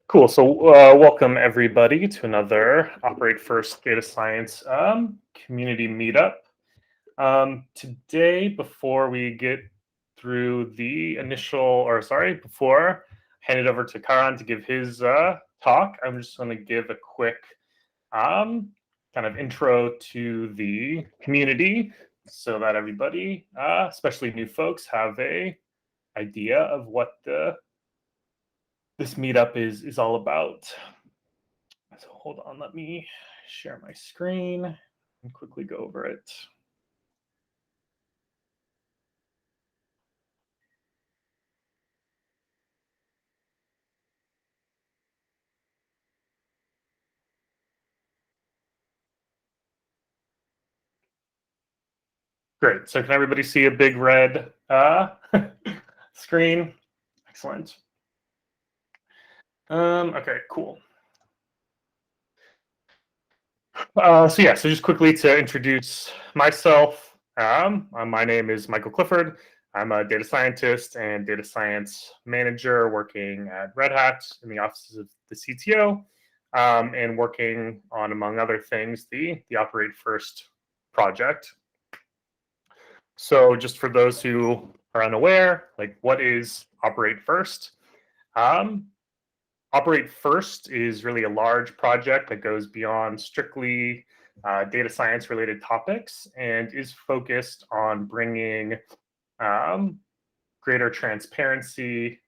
Cool. So welcome everybody to another Operate First Data Science community meetup. Today, before we get through the before I hand it over to Karan to give his talk, I'm just going to give a quick kind of intro to the community so that everybody, especially new folks, have a idea of what this meetup is all about. So hold on, let me share my screen and quickly go over it. Great. So can everybody see a big red screen? Excellent. Okay, cool. So just quickly to introduce myself, my name is Michael Clifford. I'm a data scientist and data science manager working at Red Hat in the offices of the CTO, and working on, among other things, the Operate First project. So just for those who are unaware, like what is Operate First? Operate First is really a large project that goes beyond strictly data science related topics and is focused on bringing greater transparency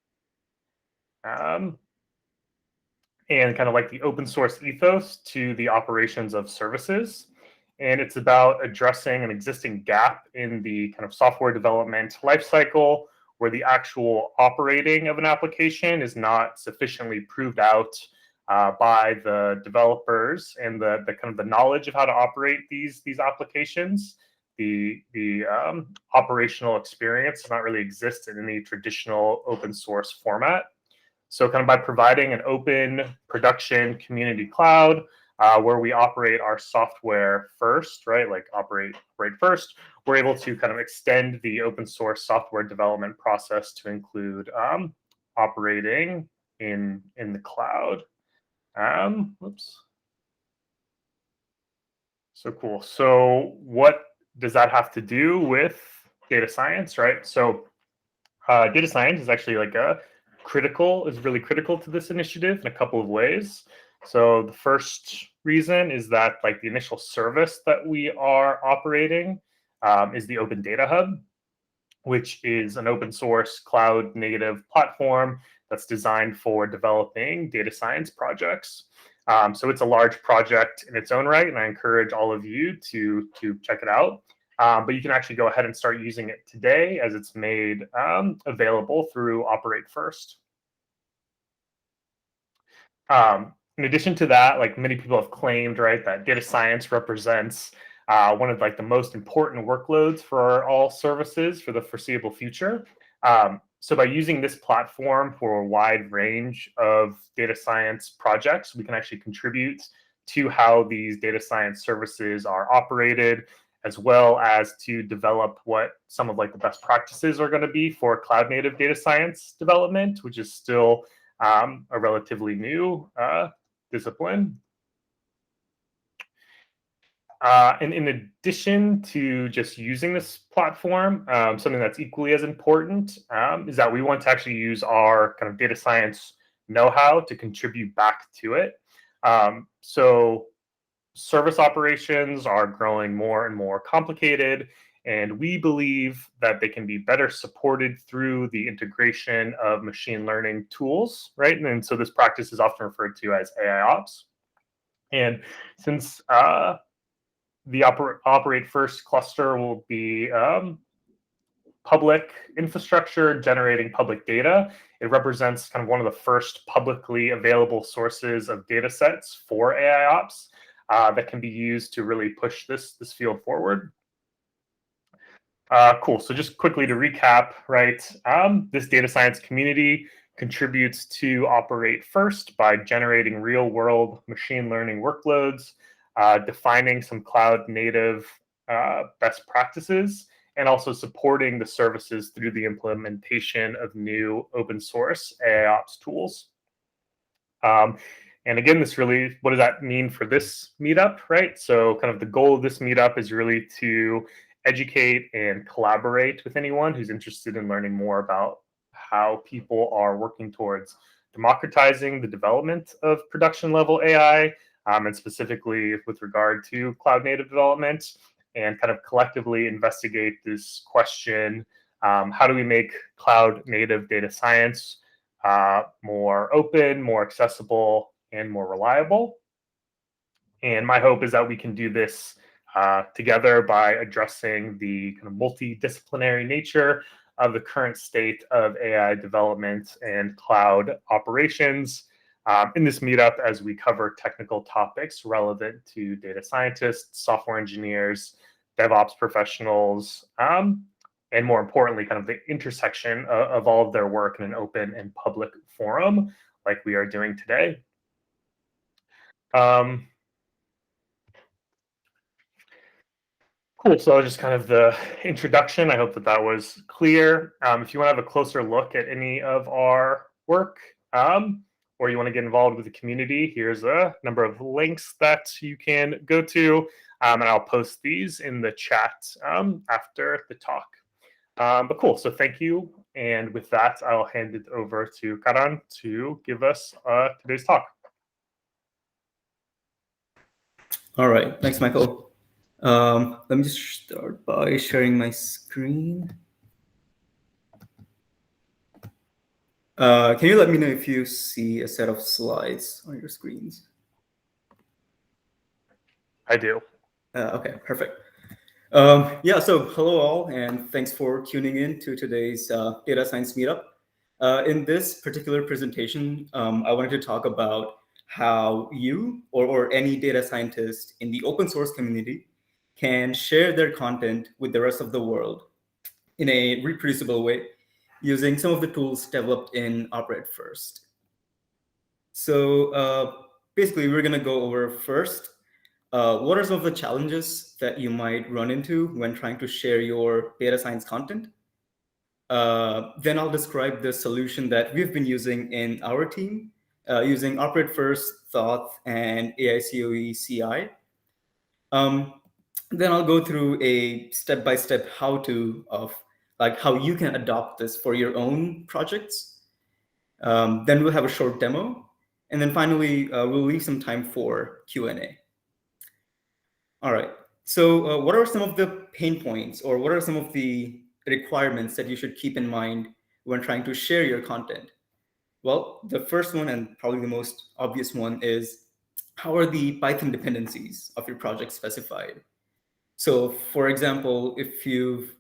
and kind of like the open source ethos to the operations of services. And it's about addressing an existing gap in the kind of software development lifecycle where the actual operating of an application is not sufficiently proved out by the developers and the kind of the knowledge of how to operate these applications. The operational experience does not really exist in any traditional open source format. So kind of by providing an open production community cloud where we operate our software first, right? Like operate first, we're able to kind of extend the open source software development process to include operating in the cloud. So cool. So what does that have to do with data science, right? So data science is actually like really critical to this initiative in a couple of ways. So the first reason is that like the initial service that we are operating is the Open Data Hub, which is an open source cloud native platform that's designed for developing data science projects. So it's a large project in its own right, and I encourage all of you to check it out. But you can actually go ahead and start using it today as it's made available through Operate First. In addition to that, like many people have claimed, right, that data science represents one of like the most important workloads for all services for the foreseeable future. So by using this platform for a wide range of data science projects, we can actually contribute to how these data science services are operated, as well as to develop what some of like the best practices are going to be for cloud native data science development, which is still a relatively new discipline. And in addition to just using this platform, something that's equally as important is that we want to actually use our kind of data science know-how to contribute back to it. So service operations are growing more and more complicated, and we believe that they can be better supported through the integration of machine learning tools, right? And so this practice is often referred to as AIOps. And since the Operate First cluster will be public infrastructure generating public data, it represents kind of one of the first publicly available sources of data sets for AIOps that can be used to really push this field forward. Cool. So just quickly to recap, right? This data science community contributes to Operate First by generating real-world machine learning workloads, defining some cloud native best practices, and also supporting the services through the implementation of new open source AIOps tools. And again, what does that mean for this meetup, right? So kind of the goal of this meetup is really to educate and collaborate with anyone who's interested in learning more about how people are working towards democratizing the development of production level AI, and specifically with regard to cloud native development, and kind of collectively investigate this question: how do we make cloud native data science more open, more accessible, and more reliable? And my hope is that we can do this together by addressing the kind of multidisciplinary nature of the current state of AI development and cloud operations in this meetup, as we cover technical topics relevant to data scientists, software engineers, DevOps professionals, and more importantly, kind of the intersection of all of their work in an open and public forum like we are doing today. Cool. So just kind of the introduction. I hope that that was clear. If you want to have a closer look at any of our work, or you want to get involved with the community, here's a number of links that you can go to, and I'll post these in the chat after the talk. But cool. So thank you. And with that, I'll hand it over to Karan to give us today's talk. All right. Thanks, Michael. Let me just start by sharing my screen. Can you let me know if you see a set of slides on your screens? I do. Okay, perfect. Yeah, so hello all, and thanks for tuning in to today's data science meetup. In this particular presentation, I wanted to talk about how you or any data scientist in the open source community can share their content with the rest of the world in a reproducible way using some of the tools developed in Operate First. So basically, we're going to go over first, what are some of the challenges that you might run into when trying to share your data science content? Then I'll describe the solution that we've been using in our team, using Operate First, Thought, and AICoE-CI. Then I'll go through a step-by-step how-to of how you can adopt this for your own projects. Then we'll have a short demo. And then finally, we'll leave some time for Q&A. All right. So what are some of the pain points, or what are some of the requirements that you should keep in mind when trying to share your content? Well, the first one, and probably the most obvious one, is how are the Python dependencies of your project specified? So for example, if you've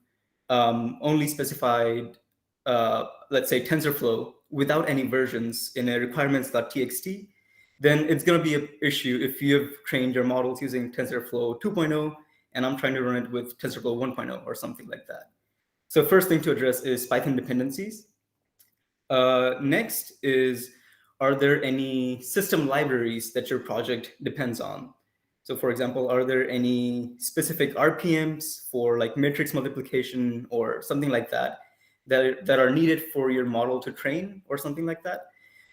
only specified, let's say, TensorFlow without any versions in a requirements.txt, then it's going to be an issue if you have trained your models using TensorFlow 2.0, and I'm trying to run it with TensorFlow 1.0 or something like that. So first thing to address is Python dependencies. Next is, are there any system libraries that your project depends on? So for example, are there any specific RPMs for like matrix multiplication or something like that, that are needed for your model to train or something like that?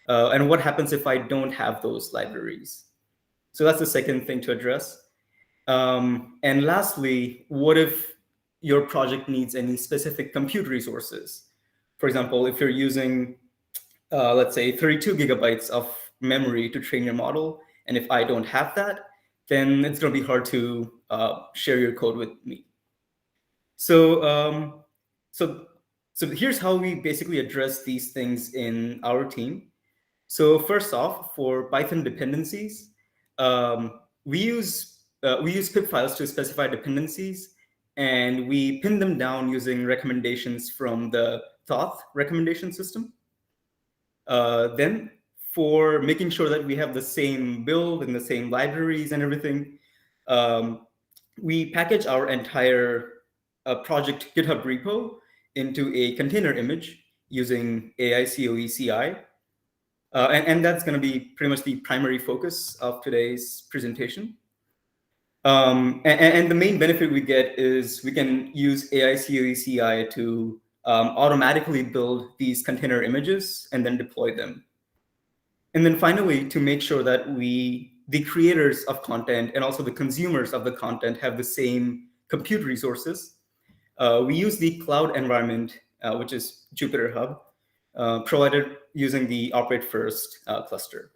And what happens if I don't have those libraries? So that's the second thing to address. And lastly, what if your project needs any specific compute resources? For example, if you're using, let's say, 32 gigabytes of memory to train your model, and if I don't have that, then it's going to be hard to share your code with me. So, so here's how we basically address these things in our team. So first off, for Python dependencies, we use pip files to specify dependencies, and we pin them down using recommendations from the Thoth recommendation system. Then for making sure that we have the same build and the same libraries and everything, we package our entire project GitHub repo into a container image using AICoE-CI. And that's going to be pretty much the primary focus of today's presentation. And the main benefit we get is we can use AICoE-CI to automatically build these container images and then deploy them. And then finally, to make sure that the creators of content and also the consumers of the content have the same compute resources, we use the cloud environment, which is JupyterHub, provided using the operate first cluster.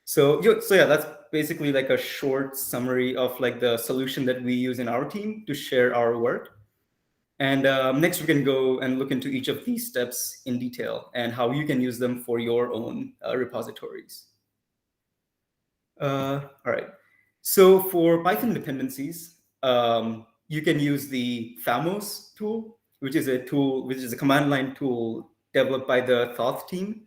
So yeah, that's basically like a short summary of like the solution that we use in our team to share our work. And next, we can go and look into each of these steps in detail and how you can use them for your own repositories. All right. So for Python dependencies, you can use the Thamos tool, which is a command line tool developed by the Thoth team.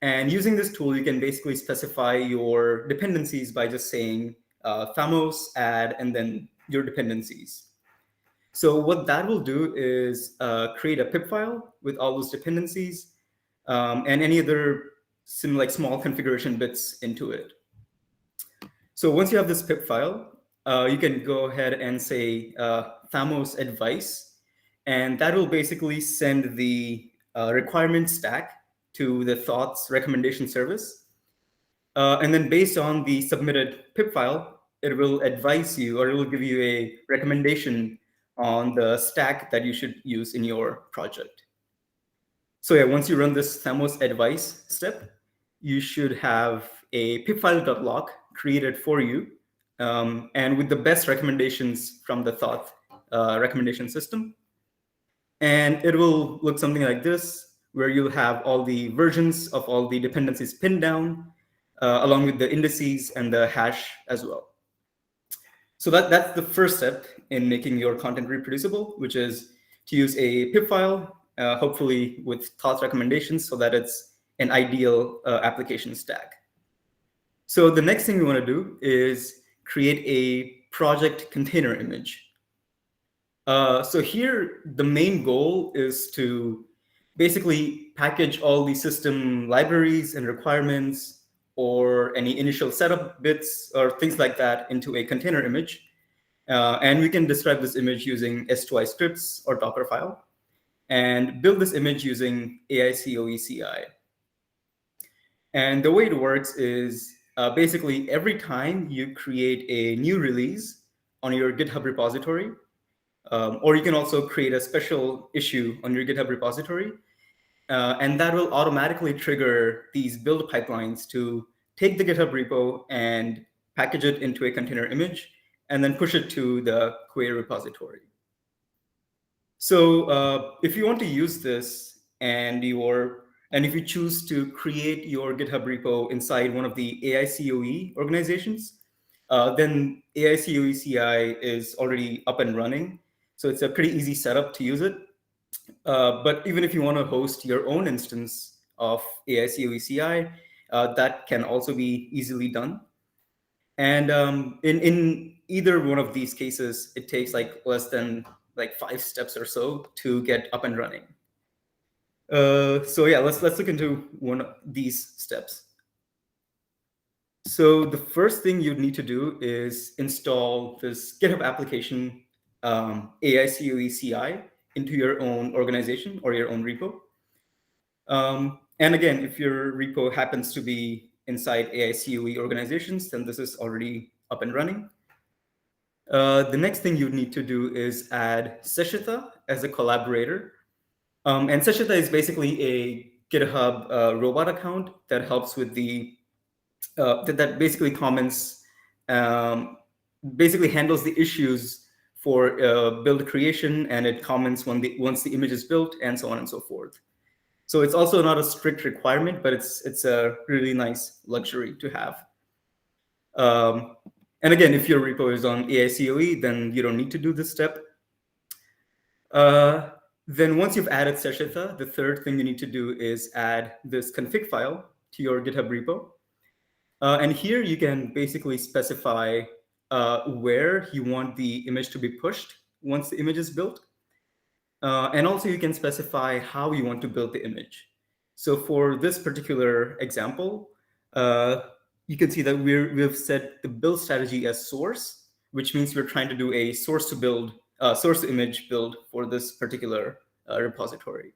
And using this tool, you can basically specify your dependencies by just saying Thamos add and then your dependencies. So what that will do is create a pip file with all those dependencies and any other like small configuration bits into it. So once you have this pip file, you can go ahead and say Thamos advice, and that will basically send the requirement stack to the Thoth's recommendation service. And then based on the submitted pip file, it will advise you, or it will give you a recommendation on the stack that you should use in your project. So yeah, once you run this Thamos advice step, you should have a pipfile.lock created for you, and with the best recommendations from the Thoth recommendation system. And it will look something like this, where you'll have all the versions of all the dependencies pinned down, along with the indices and the hash as well. So that's the first step in making your content reproducible, which is to use a pip file, hopefully with Thoth recommendations, so that it's an ideal application stack. So the next thing we want to do is create a project container image. So here, the main goal is to basically package all the system libraries and requirements or any initial setup bits or things like that into a container image. And we can describe this image using S2I scripts or Dockerfile and build this image using AICoE-CI. And the way it works is basically every time you create a new release on your GitHub repository, or you can also create a special issue on your GitHub repository, and that will automatically trigger these build pipelines to take the GitHub repo and package it into a container image, and then push it to the CoE repository. So if you want to use this and if you choose to create your GitHub repo inside one of the AICoE organizations, then AICoE-CI is already up and running. So it's a pretty easy setup to use it. But even if you want to host your own instance of AICoE-CI, that can also be easily done. And in either one of these cases, it takes like less than like 5 steps or so to get up and running. So yeah, let's look into one of these steps. So the first thing you'd need to do is install this GitHub application AICoE-CI into your own organization or your own repo. And again, if your repo happens to be inside AICoE organizations, then this is already up and running. The next thing you need to do is add Sashitha as a collaborator. And Sashitha is basically a GitHub robot account that helps with the, that basically comments, basically handles the issues for build creation, and it comments once the image is built, and so on and so forth. So it's also not a strict requirement, but it's a really nice luxury to have. And again, if your repo is on AICoE, then you don't need to do this step. Then once you've added Sashitha, the third thing you need to do is add this config file to your GitHub repo. And here you can basically specify where you want the image to be pushed once the image is built. And also you can specify how you want to build the image. So for this particular example, you can see that we've set the build strategy as source, which means we're trying to do a source to image build for this particular repository.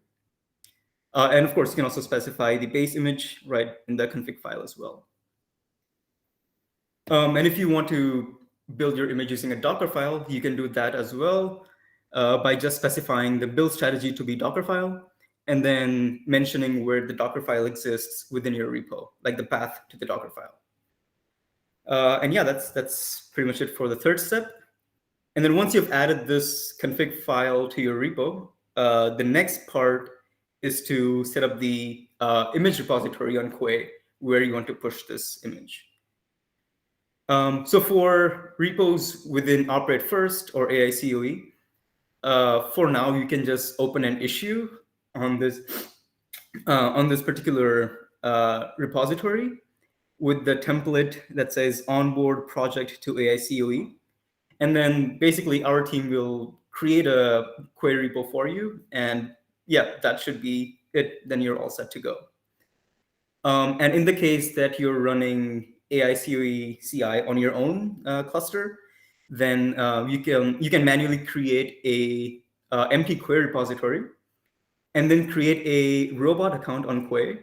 And of course, you can also specify the base image right in the config file as well. And if you want to build your image using a Docker file, you can do that as well by just specifying the build strategy to be Docker file, and then mentioning where the Docker file exists within your repo, like the path to the Docker file. And yeah, that's pretty much it for the third step. And then once you've added this config file to your repo, the next part is to set up the image repository on AICoE where you want to push this image. So for repos within Operate First or AICoE, for now you can just open an issue on this particular repository with the template that says onboard project to AICoE. And then basically our team will create a query repo for you. And yeah, that should be it. Then you're all set to go. And in the case that you're running AICoE-CI on your own cluster, then you can manually create a empty query repository and then create a robot account on AICoE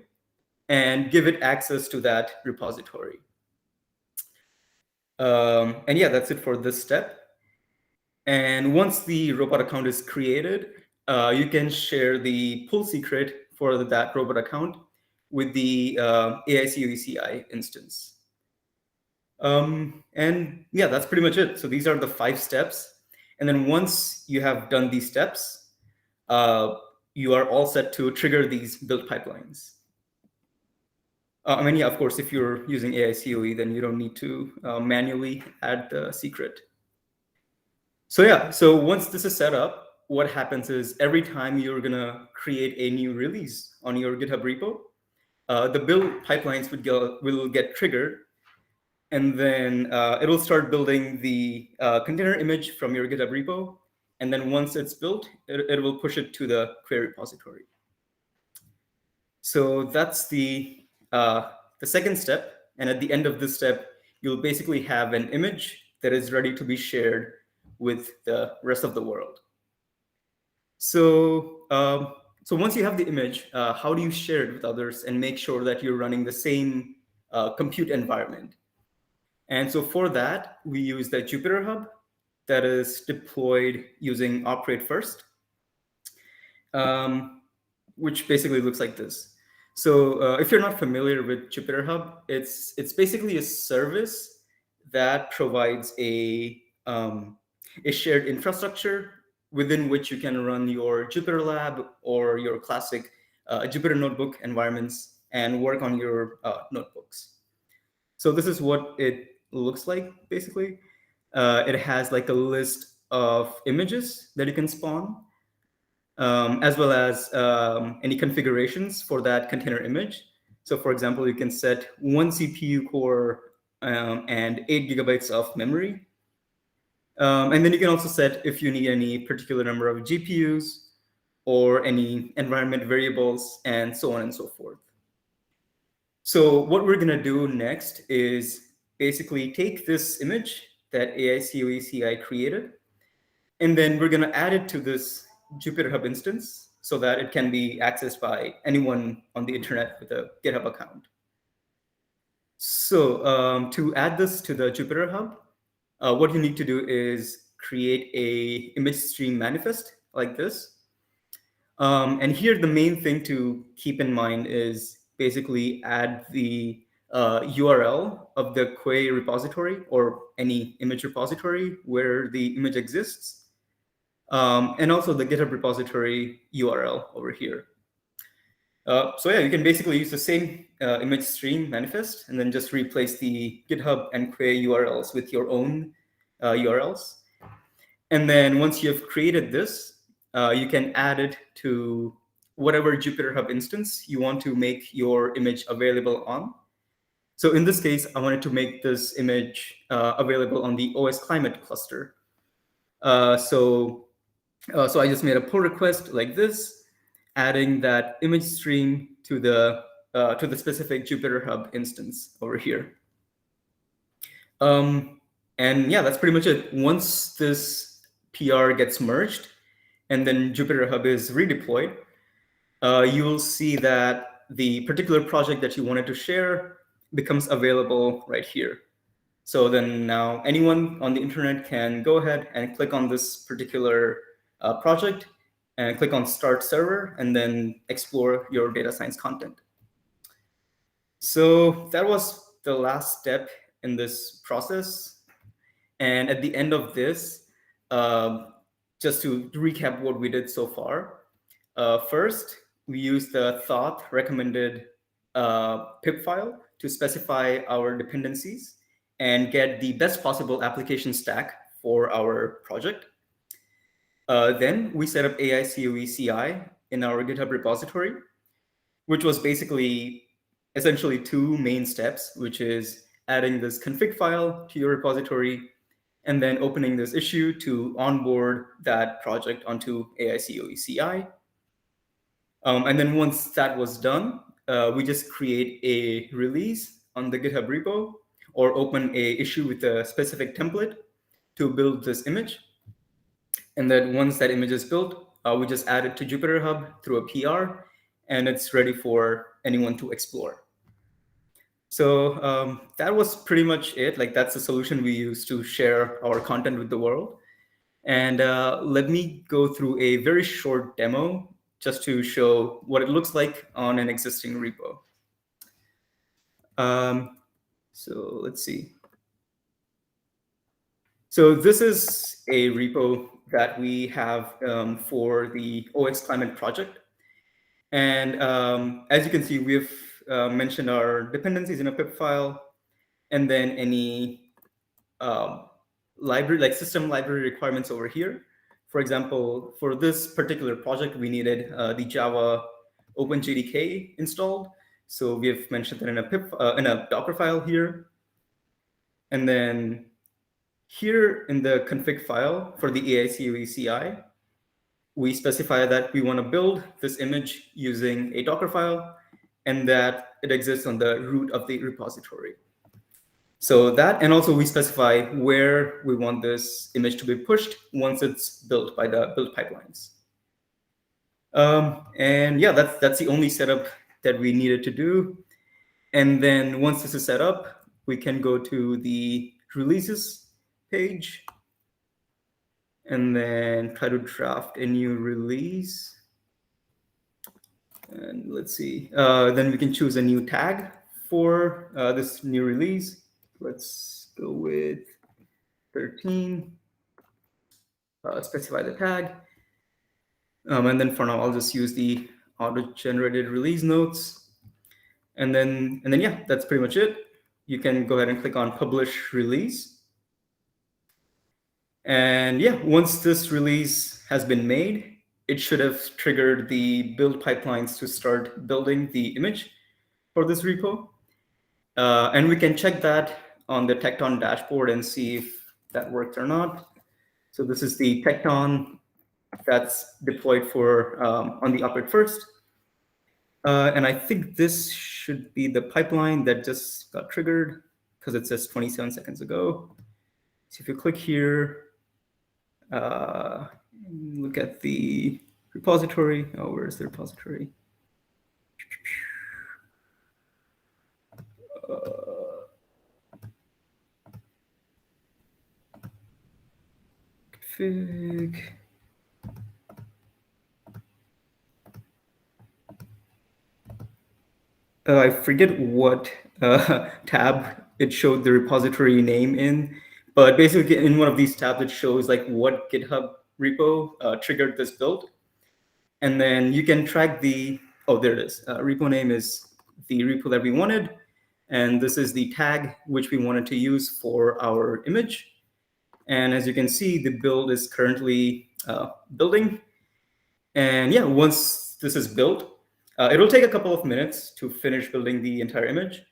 and give it access to that repository. And yeah, that's it for this step. And once the robot account is created, you can share the pull secret for that robot account with the AICoE-CI instance. And yeah, that's pretty much it. So these are the 5 steps. And then once you have done these steps, you are all set to trigger these build pipelines. I mean, yeah, of course, if you're using AICoE, then you don't need to manually add the secret. So yeah, so once this is set up, what happens is every time you're going to create a new release on your GitHub repo, the build pipelines will get triggered. And then it will start building the container image from your GitHub repo. And then once it's built, it will push it to the query repository. So that's the second step. And at the end of this step, you'll basically have an image that is ready to be shared with the rest of the world. So, so once you have the image, how do you share it with others and make sure that you're running the same compute environment? And so for that, we use the JupyterHub that is deployed using Operate First, which basically looks like this. So if you're not familiar with JupyterHub, it's basically a service that provides a shared infrastructure within which you can run your Jupyter Lab or your classic Jupyter Notebook environments and work on your notebooks. So this is what it looks like, basically. It has like a list of images that you can spawn, as well as any configurations for that container image. So for example, you can set 1 CPU core and 8 gigabytes of memory. And then you can also set if you need any particular number of GPUs or any environment variables and so on and so forth. So what we're going to do next is basically take this image that AICoE-CI created, and then we're going to add it to this JupyterHub instance so that it can be accessed by anyone on the internet with a GitHub account. So to add this to the JupyterHub, what you need to do is create a image stream manifest like this. And here the main thing to keep in mind is basically add the URL of the AICoE repository or any image repository where the image exists, and also the GitHub repository URL over here. So yeah, you can basically use the same image stream manifest and then just replace the GitHub and AICoE URLs with your own URLs. And then once you have created this, you can add it to whatever JupyterHub instance you want to make your image available on. So in this case, I wanted to make this image available on the OS Climate cluster. So I just made a pull request like this, adding that image stream to the specific JupyterHub instance over here. And yeah, that's pretty much it. Once this PR gets merged, and then JupyterHub is redeployed, you will see that the particular project that you wanted to share becomes available right here. So then now anyone on the internet can go ahead and click on this particular project and click on Start Server and then explore your data science content. So that was the last step in this process. And at the end of this, just to recap what we did so far, first, we used the thought recommended pip file to specify our dependencies and get the best possible application stack for our project. Then we set up AICoE-CI in our GitHub repository, which was basically essentially two main steps, which is adding this config file to your repository and then opening this issue to onboard that project onto AICoE-CI. And then once that was done, we just create a release on the GitHub repo or open a issue with a specific template to build this image. And then once that image is built, we just add it to JupyterHub through a PR, and it's ready for anyone to explore. So that was pretty much it. Like, that's the solution we use to share our content with the world. And let me go through a very short demo just to show what it looks like on an existing repo. So let's see. So this is a repo that we have for the OX Climate project. And as you can see, we've mentioned our dependencies in a pip file, and then any library, like system library requirements over here. For example, for this particular project, we needed the Java OpenJDK installed. So we have mentioned that in a Docker file here. And then here in the config file for the AICoE-CI, we specify that we want to build this image using a Docker file and that it exists on the root of the repository. So that, and also we specify where we want this image to be pushed once it's built by the build pipelines. And yeah, that's the only setup that we needed to do. And then once this is set up, we can go to the releases page and then try to draft a new release. And let's see, then we can choose a new tag for this new release. Let's go with 13, specify the tag. And then for now, I'll just use the auto-generated release notes. And then yeah, that's pretty much it. You can go ahead and click on publish release. And yeah, once this release has been made, it should have triggered the build pipelines to start building the image for this repo. And we can check that on the Tekton dashboard and see if that worked or not. So this is the Tekton that's deployed for on the operate first. And I think this should be the pipeline that just got triggered because it says 27 seconds ago. So if you click here, look at the repository. Oh, where's the repository? Config. I forget what tab it showed the repository name in, but basically in one of these tabs, it shows like what GitHub repo triggered this build. And then you can track the, oh, there it is. Repo name is the repo that we wanted. And this is the tag which we wanted to use for our image. And as you can see, the build is currently building. And yeah, once this is built, it'll take a couple of minutes to finish building the entire image.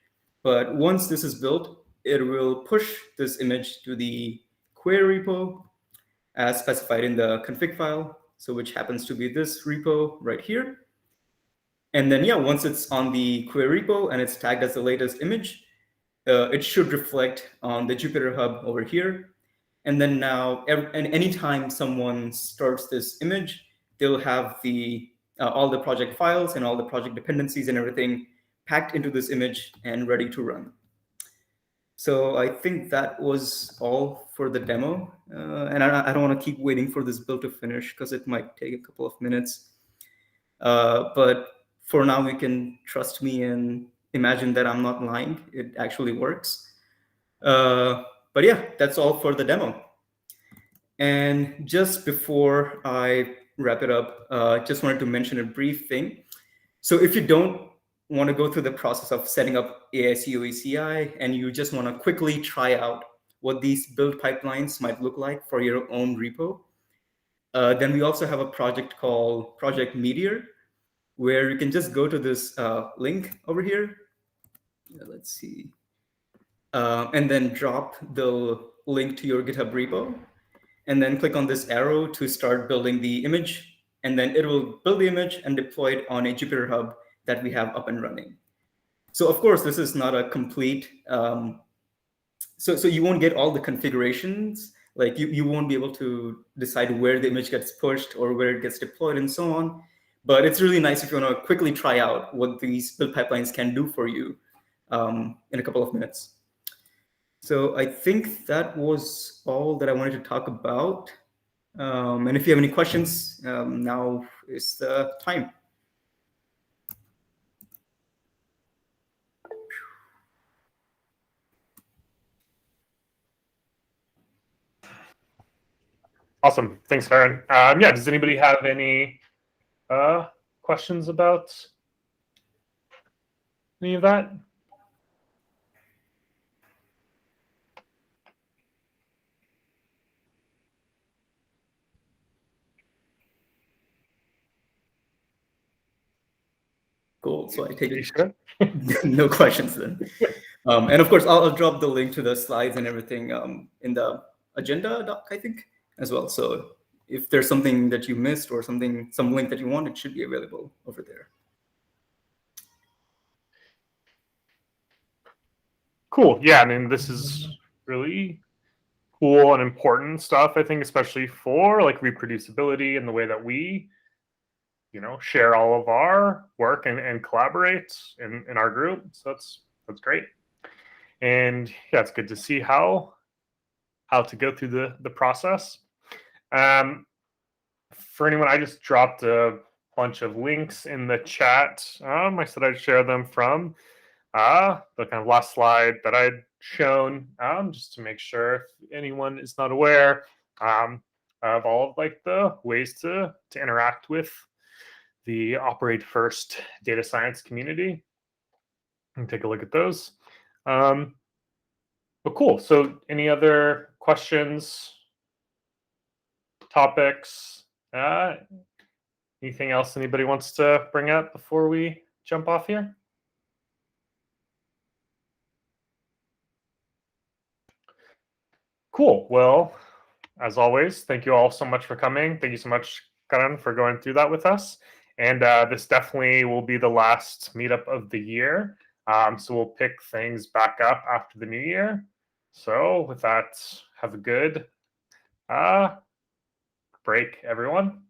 But once this is built, it will push this image to the query repo as specified in the config file, so which happens to be this repo right here. And then, yeah, once it's on the query repo and it's tagged as the latest image, it should reflect on the JupyterHub over here. And then now, anytime someone starts this image, they'll have the all the project files and all the project dependencies and everything packed into this image and ready to run. So I think that was all for the demo. And I don't want to keep waiting for this build to finish because it might take a couple of minutes. But for now, you can trust me and imagine that I'm not lying. It actually works. But yeah, that's all for the demo. And just before I wrap it up, just wanted to mention a brief thing. So if you don't want to go through the process of setting up AICoE-CI and you just want to quickly try out what these build pipelines might look like for your own repo, then we also have a project called Project Meteor, where you can just go to this link over here. Let's see. And then drop the link to your GitHub repo, and then click on this arrow to start building the image. And then it will build the image and deploy it on a JupyterHub that we have up and running. So of course, this is not a complete, so you won't get all the configurations. Like you won't be able to decide where the image gets pushed or where it gets deployed and so on. But it's really nice if you want to quickly try out what these build pipelines can do for you in a couple of minutes. So I think that was all that I wanted to talk about. And if you have any questions, now is the time. Awesome. Thanks, Karan. Yeah, does anybody have any questions about any of that? Cool. So I take it Sure? no questions then. And of course, I'll drop the link to the slides and everything in the agenda doc, I think, as well. So if there's something that you missed or some link that you want, it should be available over there. Cool. Yeah, I mean, this is really cool and important stuff, I think, especially for like reproducibility and the way that we, share all of our work and collaborate in our group. So that's great. And yeah, it's good to see how to go through the process. For anyone, I just dropped a bunch of links in the chat. I said I'd share them from the kind of last slide that I'd shown, just to make sure if anyone is not aware of all of like the ways to interact with the Operate First data science community. And take a look at those. But cool. So any other questions, topics, anything else anybody wants to bring up before we jump off here? Cool. Well, as always, thank you all so much for coming. Thank you so much, Karan, for going through that with us. And this definitely will be the last meetup of the year. So we'll pick things back up after the new year. So with that, have a good break, everyone.